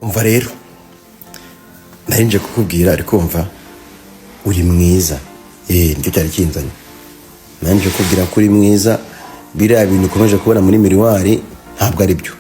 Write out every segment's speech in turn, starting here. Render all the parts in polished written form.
umva rero narinje kukubwira ariko umva uri mwiza nicyo cyari kinzanye narinje kukubwira ko uri mwiza biriya bintu ukomeje kubona muri miriwari ntabwo ari byo.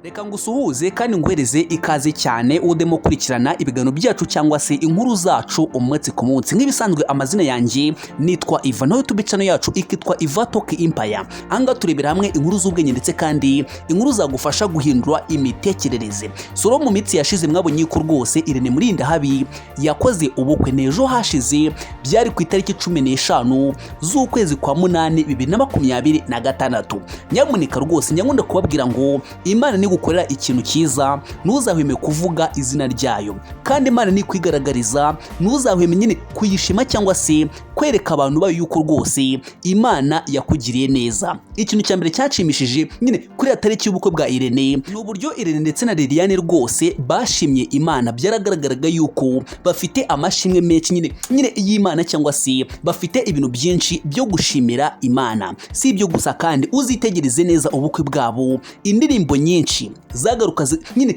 Reka ngusuhuze kandi nguhereze ikaze cyane udemo kurikirana ibiganiro byacu cyangwa se inkuru zacu umunsi ku munsi. Nk'ibisanzwe amazina yanjye nitwa Iva, naho YouTube channel yacu ikitwa Iva Talk Empire. Anga turebera hamwe inkuru z'ubwenge ndetse kandi inkuru zagufasha guhindura imitekerereze. Soro mu mitsi yashize mwabonye ko rwose Irene Murindahabi yakoze ubukwe nejo hashize, byari ku itariki 15 z'ukwezi kwa 8 2026. Nyamuneka rwose nyangunda kubabwira ngo Imana ni gukorera ikintu cyiza ntuzahweme kuvuga izina ryayo, kandi Imana ni kwigaragariza ntuzahweme nyine kuyishima cyangwa se kwereka abantu bayo yuko rwose Imana yakugiriye neza. Ikintu cya mbere cyacimishije nyine kuri tariki y'ubukwe bwa Irene ni uburyo Irene ndetse na Liliane rwose bashimye Imana. Byaragaragaraga yuko bafite amashimwe menshi nyine y'Imana cyangwa se bafite ibintu byinshi byo gushimira Imana. Si ibyo gusa kandi uzitegereze neza ubukwe bwabo, indirimbo nyinshi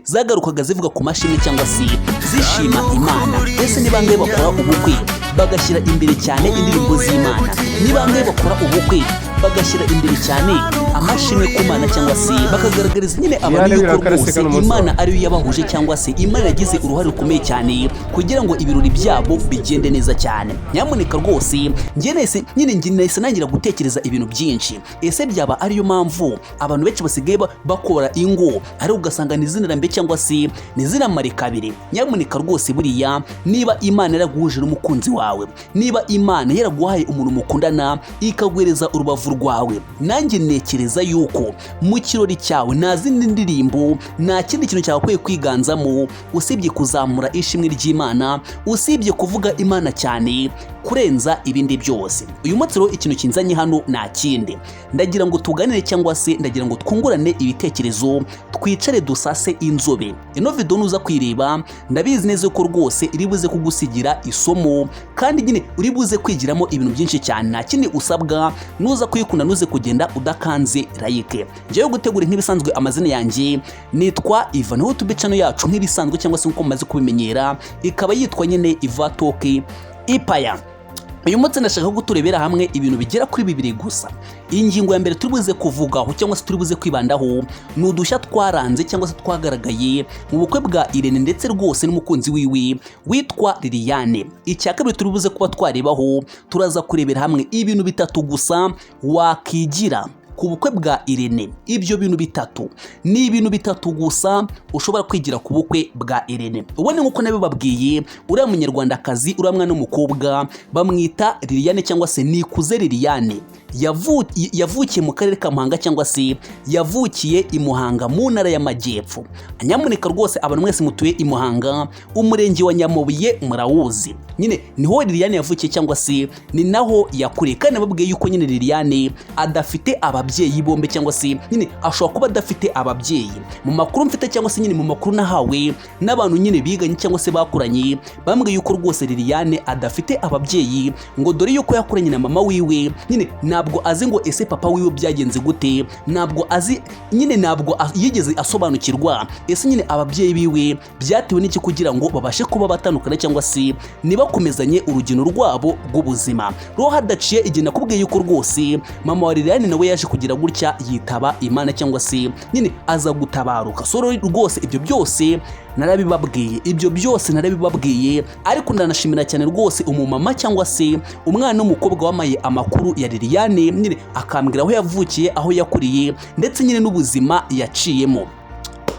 zagarukaga zivuga ku mashimwe cyangwa se zishima Imana. Ese ni bangahe bakora ubukwe bagashyira imbere cyane indirimbo z'Imana? Ni bangahe bakora ubukwe bagashyira imbere cyane amashimwe ku Mana cyangwa se bakagaragariza nyine abantu yuko rwose Imana ariyo yabahuje cyangwa se Imana yagize uruhare rukomeye cyane kugira ngo ibirori byabo bigende neza cyane. Nyamuneka rwose njye nahise nangira gutekereza ibintu byinshi. Ese byaba ariyo mpamvu abantu benshi basigaye bakora ingo ari ugasanga ni izina mbe cyangwa se ni izina mare kabiri? Nyamuneka rwose buriya niba Imana yaraguhuje n'umukunzi wawe, niba Imana yaraguhaye umuntu mukundana ikagwereza urubavu rwawe, nanjye nekereza yuko mu kirori cyawe nta zindi ndirimbo, nta kindi kintu cyakwiye kwiganzamo usibye kuzamura ishimwe ry'Imana, usibye kuvuga Imana cyane kurenza ibindi byose. Uyu munsi rero ikintu kinzanye hano nta kindi, ndagira ngo tuganire cyangwa se ndagira ngo twungurane ibitekerezo, twicare dusase inzobe. Ino video nuza kwireba ndabizi neza ko rwose iri buze kugusigira isomo, kandi nyine uri buze kwigiramo ibintu byinshi cyane. Nta kindi usabwa, nuza kuyikunda nuze kugenda udakanze like. Njyewe gutegura nk'ibisanzwe amazina yanjye nitwa Iva, naho YouTube channel yacu nk'ibisanzwe cyangwa se uko mumaze kubimenyera ikaba yitwa nyine Iva Talk Empire. Uyu munsi ndashaka guturebera hamwe ibintu bigera kuri 2 gusa. Iyi ngingo ya mbere turi buze kuvugaho cyangwa se turi buze kwibandaho ni udushya twaranze cyangwa se twagaragaye mu bukwe bwa Irene ndetse rwose n'umukunzi wiwe witwa Liliane. Icya kabiri turi buze kuba twarebaho, turaza kurebera hamwe ibintu 3 gusa wakigira ku bukwe bwa Irene. Ibyo bintu 3 ni ibintu 3 gusa ushobora kwigira ku bukwe bwa Irene. Ubone nkuko nabibabwiye, uriya munyarwandakazi uriya mwana w'umukobwa bamwita Liliane cyangwa se Nikuze Liliane, yavukiye mu karere ka Muhanga cyangwa se yavukiye i Muhanga mu ntara y'Amajyepfo. Nyamuneka rwose abantu mwese mutuye i Muhanga, umurenge wa Nyamubuye murawuzi. Nyine niho Liliane yavukiye cyangwa se ni naho yakuriye, kandi nababwiye yuko nyine Liliane adafite ababyeyi bombe cyangwa se nyine ashobora kuba adafite ababyeyi. Mu makuru mfite cyangwa se nyine mu makuru nahawe n'abantu nyine biganye cyangwa se bakuranye, bambwiye yuko rwose Liliane adafite ababyeyi, ngo dore yuko yakuranye na mama wiwe nyine ntabwo azi ngo ese papa wiwe byagenze gute, ntabwo azi nyine, ntabwo yigeze asobanukirwa ese nyine ababyeyi biwe byatewe n'iki kugira ngo babashe kuba batandukana cyangwa se nibakomezanye urugendo rwabo rw'ubuzima. Roho hadaciye igihe nakubwiye yuko rwose mama wa Liliane nawe yaje kugira gutya yitaba Imana cyangwa se nyine aza gutabaruka. So rwose ibyo byose narabibabwiye, ariko ndanashimira cyane rwose umumama cyangwa se umwana w'umukobwa wamaye amakuru ya Liliane nyine akambwira aho yavukiye, aho yakuriye ndetse nyine n'ubuzima yaciyemo.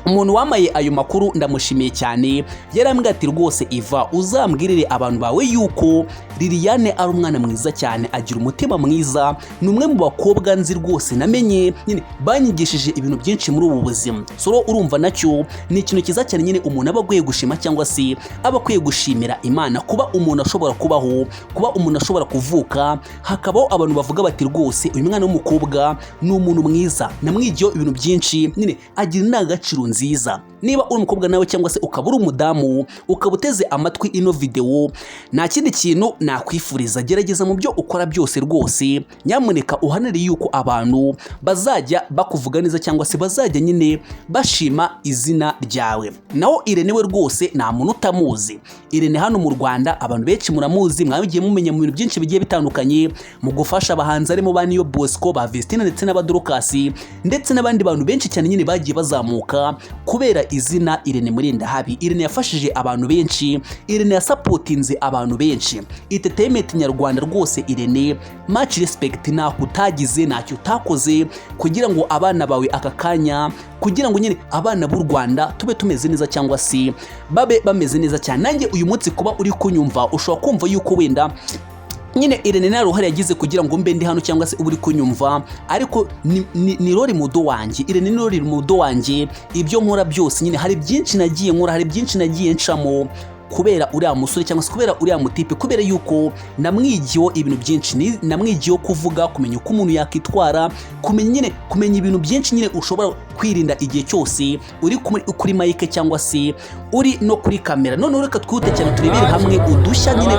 Umuntu wamaye ayo makuru ndamushimiye cyane, yarambwira ati rwose Iva uzambwirire abantu bawe yuko Liliane ari umwana mwiza cyane, agira umutima mwiza, ni umwe mu bakobwa nzi rwose namenye nyine banyigishije ibintu byinshi muri ubu buzima. So urumva nacyo ni ikintu cyiza cyane nyine umuntu aba akwiye gushima cyangwa se aba akwiye gushimira Imana, kuba umuntu ashobora kubaho, kuba umuntu ashobora kuvuka, hakabaho abantu bavuga bati rwose uyu mwana w'umukobwa ni umuntu mwiza, namwigiyeho ibintu byinshi nyine agira indangagaciro nziza. Niba uri umukobwa nawe cyangwa se ukaba uri umudamu ukaba uteze amatwi ino video, nta kindi kintu nakwifuriza, gerageza mu byo ukora byose rwose, nyamuneka uhanire yuko abantu bazajya bakuvuga neza cyangwa se bazajya nyine bashima izina ryawe. Naho Irene we rwose nta muntu utamuzi. Irene hano mu Rwanda abantu benshi muramuzi, mwabigiye mumenya mu bintu byinshi bigiye bitandukanye mu gufasha abahanzi arimo ba Niyo Bosco, ba Vestina ndetse n'abadorokasi ndetse n'abandi bantu benshi cyane nyine bagiye bazamuka kubera izina Irene Murindahabi. Irene yafashije abantu benshi, Irene yasapotinze abantu benshi. Entertainment nyarwanda rwose Irene, much respect, ntako utagize, ntacyo utakoze kugira ngo abana bawe aka kanya, kugira ngo nyine abana b'u Rwanda tube tumeze neza cyangwa se babe bameze neza cyane. Nanjye uyu munsi kuba uri kunyumva ushobora kumva yuko wenda nyine Irene nta ruhare yagize kugira ngo mbe ndi hano cyangwa se uri kunyumva, ariko ni rori mudo wanjye. Irene ni rori mudo wanjye, ibyo nkora byose nyine hari byinshi nagiye nkora, hari byinshi nagiye ncamo kubera uriya musore cyangwa se kubera uriya mutipe, kubera yuko namwigiyeho ibintu byinshi, namwigiyeho kuvuga, kumenya uko umuntu yakitwara, kumenya ibintu byinshi nyine ushobora kwirinda igihe cyose uri kuri mike cyangwa se uri no kuri kamera. Noneho reka twihute cyane turebere hamwe udushya nyine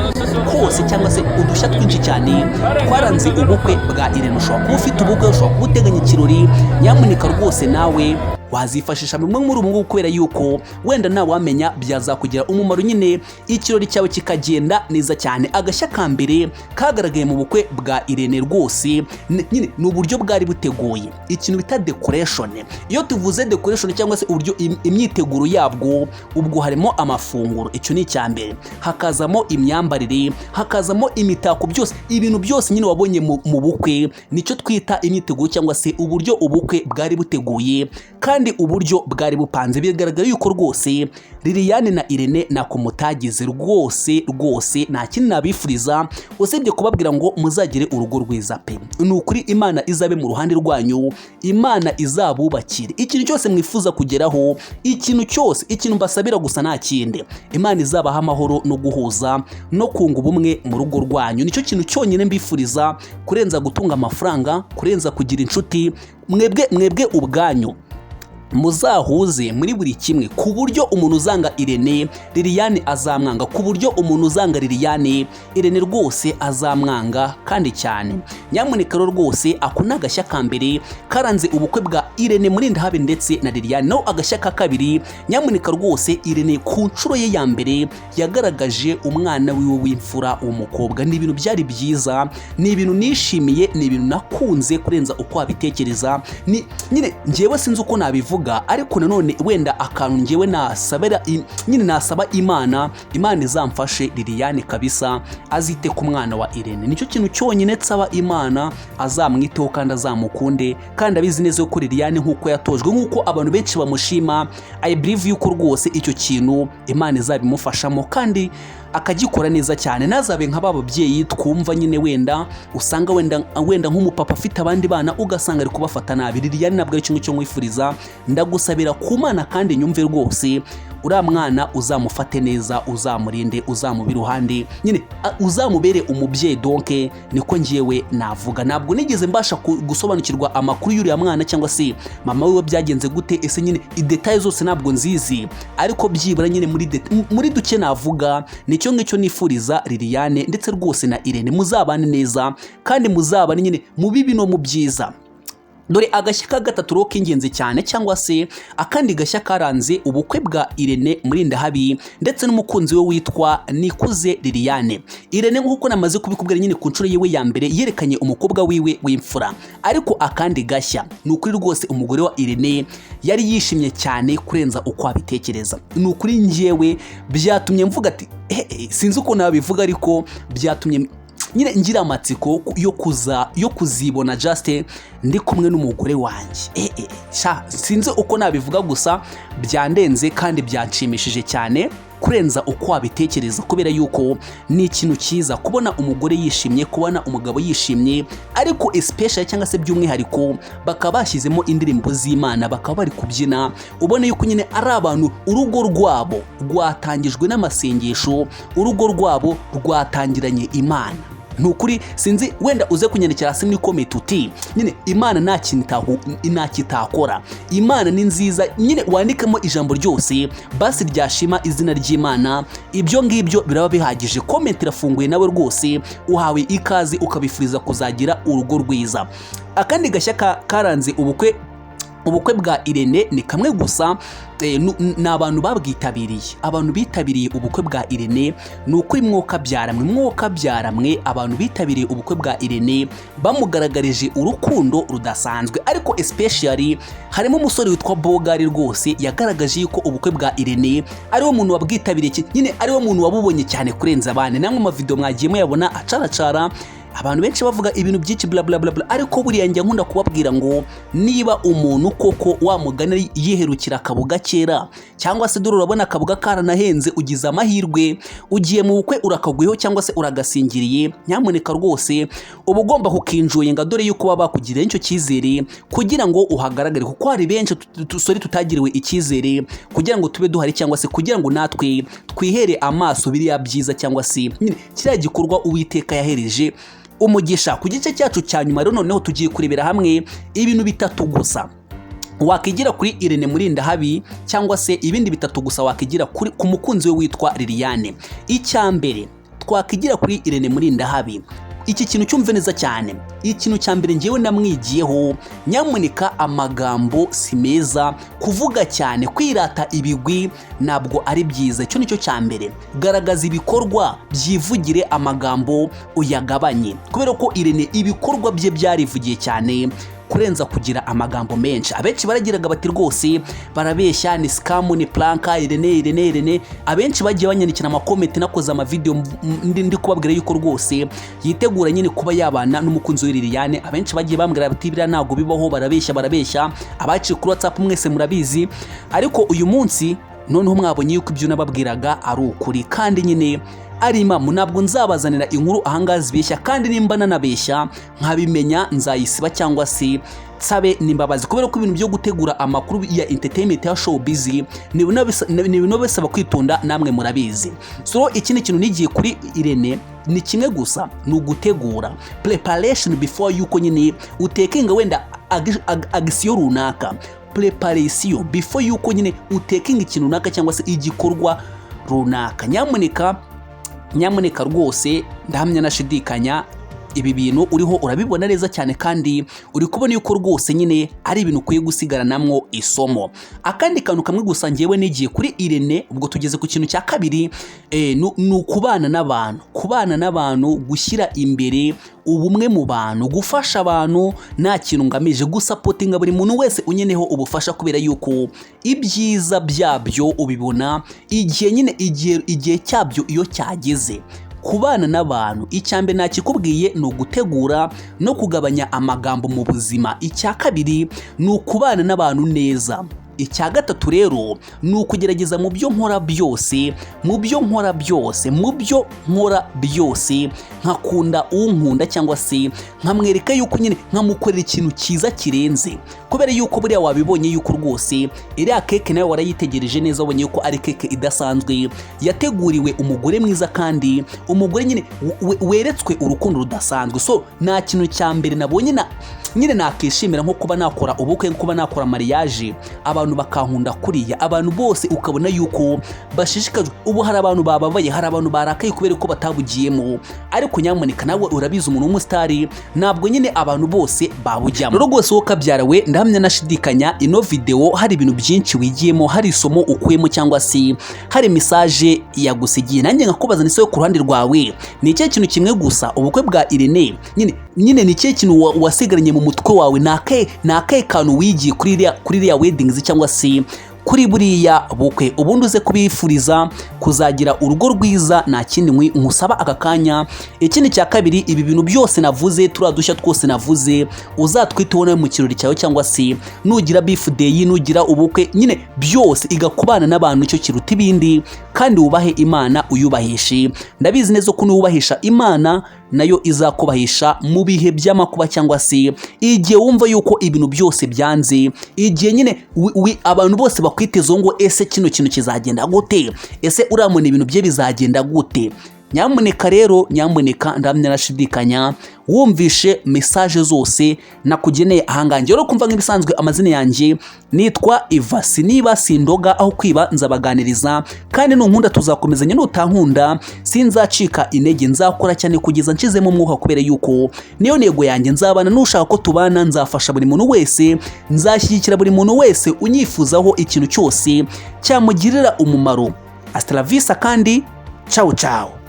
hose cyangwa se udushya twinshi cyane twaranze ubukwe bwa Irene. Ushobora kuba ufite ubukwe, ushobora kuba uteganya ikirori, nyamuneka rwose nawe wazifashisha bimwe muri ubu kubera yuko wenda nawe wamenya byazakugira umumaro, nyine ikirori cyawe kikagenda neza cyane. Agashya ka mbere kagaragaye mu bukwe bwa Irene rwose nyine ni uburyo bwari buteguye, ikintu bita decoration. Iyo tuvuze decoration cyangwa se uburyo imyiteguro yabwo, ubwo harimo amafunguro, icyo ni icya mbere, hakazamo imyambarire, hakazamo imitako, byose ibintu byose nyine wabonye mu bukwe nicyo twita imyiteguro cyangwa se uburyo ubukwe bwari buteguye kandi uburyo bwari bupanze. Bigaragara yuko rwose Liliane na Irene ntako mutagize rwose, nta kindi nabifuriza usibye kubabwira ngo muzagire urugo rwiza pe. Ni ukuri Imana izabe mu ruhande rwanyu, Imana izabubakire ikintu cyose mwifuza kugeraho, ikintu cyose, ikintu mbasabira gusa nta kindi, Imana izabaha amahoro no guhuza no kunga ubumwe mu rugo rwanyu. Nicyo kintu cyonyine mbifuriza, kurenza gutunga amafaranga, kurenza kugira inshuti. Mwebwe ubwanyu muzahuze muri buri kimwe, ku buryo umuntu uzanga Irene, Liliane azamwanga, ku buryo umuntu uzanga Liliane, Irene rwose azamwanga kandi cyane. Nyamuneka rwose ako ni agashya ka mbere karanze ubukwe bwa Irene Murindahabi ndetse na Liliane. Naho agashya ka kabiri, nyamuneka rwose Irene ku nshuro ye ya mbere yagaragaje umwana wiwe w'imfura w'umukobwa. Ni ibintu byari byiza, ni ibintu nishimiye, ni ibintu nakunze kurenza uko wabitekereza. Nyine njyewe sinzi uko nabivuga, ariko nanone wenda akantu njyewe nasaba Imana izamfashe Liliane kabisa azite ku mwana wa Irene. Nicyo kintu cyonyine nsaba Imana, azamwiteho kandi azamukunde, kandi abizi neza ko Liliane nk'uko yatojwe, nk'uko abantu benshi bamushima, I believe yuko rwose icyo kintu Imana izabimufashamo kandi akagikora neza cyane. Nazabe nka bababyeyi twumva nyine wenda usanga wenda nk'umupapa afite abandi bana ugasanga ari kubafata nabi. Liliane nabwo ari kimwe cyo mwifuriza, ndagusabira ku Mana kandi nyumve rwose uriya mwana uzamufate neza, uzamurinde, uzamubira iruhande, nyine uzamubere umubyeyi. Donke niko ngiyewe navuga. Ntabwo nigeze mbasha gusobanukirwa amakuru y'uriya mwana cyangwa se mama we byagenze gute, ese nyine idetaye zose ntabwo nzizi, ariko byibura nyine muri duke navuga. Nicyo ngicyo nifuriza Liliane ndetse rwose na Irene, muzabane neza kandi muzabane nyine mu bibi no mu byiza. Dore agashya ka gatatu ro k'ingenzi cyane cyangwa se akandi gashya karanze ubukwe bwa Irene Murindahabi ndetse n'umukunzi we witwa Nikuze Liliane. Irene nk'uko namaze kubikubwira nyine ku nshuro yewe ya mbere yerekanye umukobwa wiwe w'imfura, ariko akandi gashya ni ukuri rwose umugore wa Irene yari yishimye cyane kurenza uko abitekereza. Ni ukuri njyewe byatumye mvuga ati sinzi uko nabivuga, ariko byatumye nyine ngira amatsiko yo kuzibona just ndi kumwe n'umugore wanjye. Sinzi uko nabivuga, gusa byandenze kandi byanshimishije cyane kurenza uko wabitekereza, kubera yuko ni ikintu cyiza kubona umugore yishimye, kubona umugabo yishimye, ariko especially cyangwa se by'umwihariko bakaba bashyizemo indirimbo z'Imana, bakaba bari kubyina, ubone yuko nyine ari abantu urugo rwabo rwatangijwe n'amasengesho, urugo rwabo rwatangiranye Imana. nukuri sinzi wenda uze kunyandikira hasi muri comment uti nyine Imana nta kintu itakora, Imana ni nziza, nyine wandikamo ijambo ryose basi ryashima izina ry'Imana, ibyo ngibyo biraba bihagije. Comment irafunguye nawe rwose uhawe ikaze ukabifuriza kuzagira urugo rwiza. Akandi gashya karanze ubukwe bwa Irene ni kamwe gusa, ni abantu babwitabiriye, abantu bitabiriye ubukwe bwa Irene. ni ukuri mwuka byaramwe abantu bitabiriye ubukwe bwa Irene bamugaragarije urukundo rudasanzwe, ariko especially harimo umusore witwa Bogari rwose yagaragaje yuko ubukwe bwa Irene ariwe muntu wabwitabiriye, nyine ariwe muntu wabubonye cyane kurenza abandi. Namwe mu video mwagiye muyabona acaracara, abantu benshi bavuga ibintu byinshi bla bla bla, ariko buriya njya nkunda kubabwira ngo niba umuntu koko wamugana yiherukira akabuga kera, cyangwa se dore urabona akabuga karanahenze, ugize amahirwe ugiye mu bukwe urakagwiho cyangwa se uragasingiriye, nyamuneka rwose uba ugomba kukinjoyinga, dore yuko baba bakugiriye icyo cyizere kugira ngo uhagaragare, kuko hari benshi tutagiriwe icyizere kugira ngo tube duhari, cyangwa se kugira ngo natwe twihere amaso biriya byiza, cyangwa se kiriya gikorwa Uwiteka yahereje umugisha. Ku gice cyacu cya nyuma rero noneho tugiye kurebera hamwe ibintu bitatu gusa wakigira kuri Irene Murindahabi, cyangwa se ibindi bitatu gusa wakigira ku mukunzi we witwa Liliane. Icyambere twakigira kuri Irene Murindahabi, iki kintu cyumve neza cyane, ikintu cya mbere ngewe namwigiyeho, nyamuneka amagambo si meza, kuvuga cyane, kwirata ibigwi ntabwo ari byiza. Icyo nicyo cya mbere, garagaza ibikorwa, byivugire, amagambo uyagabanye, kubera ko Irene ibikorwa bye byarivugiye cyane kurenza kugira amagambo menshi. Abenshi baragiraga bati rwose barabeshya, ni scam, ni planka, Irene. Abenshi bagiye banyandikira amakomenti nakoze amavideo ndi kubabwira yuko rwose yitegura nyine kuba yabana n'umukunzi we Liliane. Abenshi bagiye bambwira bati bira ntago bibaho, barabeshya. Abaciye kuri WhatsApp mwese murabizi, ariko uyu munsi noneho mwabonye yuko ibyo nababwiraga ari ukuri, kandi nyine ari impamvu ntabwo nzabazanira inkuru ahangaha zibeshya, kandi nimba nanabeshya nkabimenya nzayisiba cyangwa se nsabe nimbabazi, kubera ko ibintu byo gutegura amakuru ya entertainment ya showbiz ni ibintu bisaba kwitonda, namwe murabizi. So ikindi kintu nigiye kuri Irene ni kimwe gusa, ni ugutegura, preparation before yuko nyine utekinga wenda agisiyo runaka, preparation before yuko nyine utekinga ikintu runaka cyangwa se igikorwa runaka. Nyamuneka rwose ndahamya nashidikanya ibi bintu uriho urabibona neza cyane, kandi uri kubona yuko rwose nyine ari ibintu ukwiye gusigaranamwo isomo. Akandi kantu kamwe gusa ngewe nigiye kuri Irene, ubwo tugeze ku kintu cya kabiri, ni ukubana n'abantu, gushyira imbere ubumwe mu bantu, gufasha abantu nta kintu ngamije, gusapotinga buri muntu wese unyeneho ubufasha, kubera yuko ibyiza byabyo ubibona igihe cyabyo iyo cyageze. Kubana n'abantu, icyambere nakikubwiye ni ugutegura no kugabanya amagambo mu buzima. Icya kabiri ni ukubana n'abantu neza. Icya gatatu rero ni ukugerageza mu byo nkora byose nkakunda unkunda, cyangwa se nkamwereka yuko nyine nkamukorera ikintu cyiza kirenze, kubera yuko buriya wabibonye yuko rwose iriya keke nawe warayitegereje neza, wabonye yuko ari keke idasanzwe yateguriwe umugore mwiza, kandi umugore nyine weretswe urukundo rudasanzwe. So nta kintu cya mbere nabonye nyine nakishimira nko kuba nakora ubukwe, kuba nakora mariage, abantu bakankunda kuriya, abantu bose ukabona yuko bashishikajwe. Ubu hari abantu bababaye, hari abantu barakaye kubera ko batabugiyemo, ariko nyamuneka nawe urabizi umuntu w'umusitari ntabwo nyine abantu bose babujyamo. Rero rwose wowe kabyarawe, ndahamya nashidikanya ino video hari ibintu byinshi wigiyemo, hari isomo ukuyemo, cyangwa se hari message yagusigiye. Nanjye ngakubaza nise ku ruhande rwawe, ni ikihe kintu kimwe gusa ubukwe bwa Irene nyine ni ikihe kintu wasigaranye mu mutwe wawe, nakaye kantu wigiye kuri iriya weddings cyangwa se kuri buriya bukwe, ubundi uze kubifuriza kuzagira urugo rwiza. Nta kindi nkusaba aka kanya. Ikindi cya kabiri, ibi bintu byose navuze, turadushya twose navuze, uzatwiteho mu kirori cyawe, cyangwa se nugira birthday, nugira ubukwe, nyine byose igakubana n'abantu, icyo kiruta ibindi, kandi wubahe Imana uyubahishe. Ndabizi neza ko nubahisha Imana nayo izakubahisha mu bihe by'amakuba, cyangwa se igihe wumva yuko ibintu byose byanze, igihe nyine abantu bose bakwitezeho ngo ese kino kintu kizagenda gute, ese uramuna ibintu bye bizagenda gute. nyamuneka rero nyamuneka ndamya nashidikanya wumvishe message zose nakugeneye ahangange rero kumva nk'ibisanzwe amazina yanjye nitwa Iva siniba sindoga aho kwiba nzabaganiriza kandi nunkunda tuzakomezanya nutankunda sinzacika intege nzakora cyane kugeza nshizemo umwuka kubera yuko niyo ntego yanjye nzabana nushaka ko tubana nzafasha buri muntu wese nzashyigikira buri muntu wese unyifuzaho ikintu cyose cyamugirira umumaro. Hasta la vista kandi ciao ciao.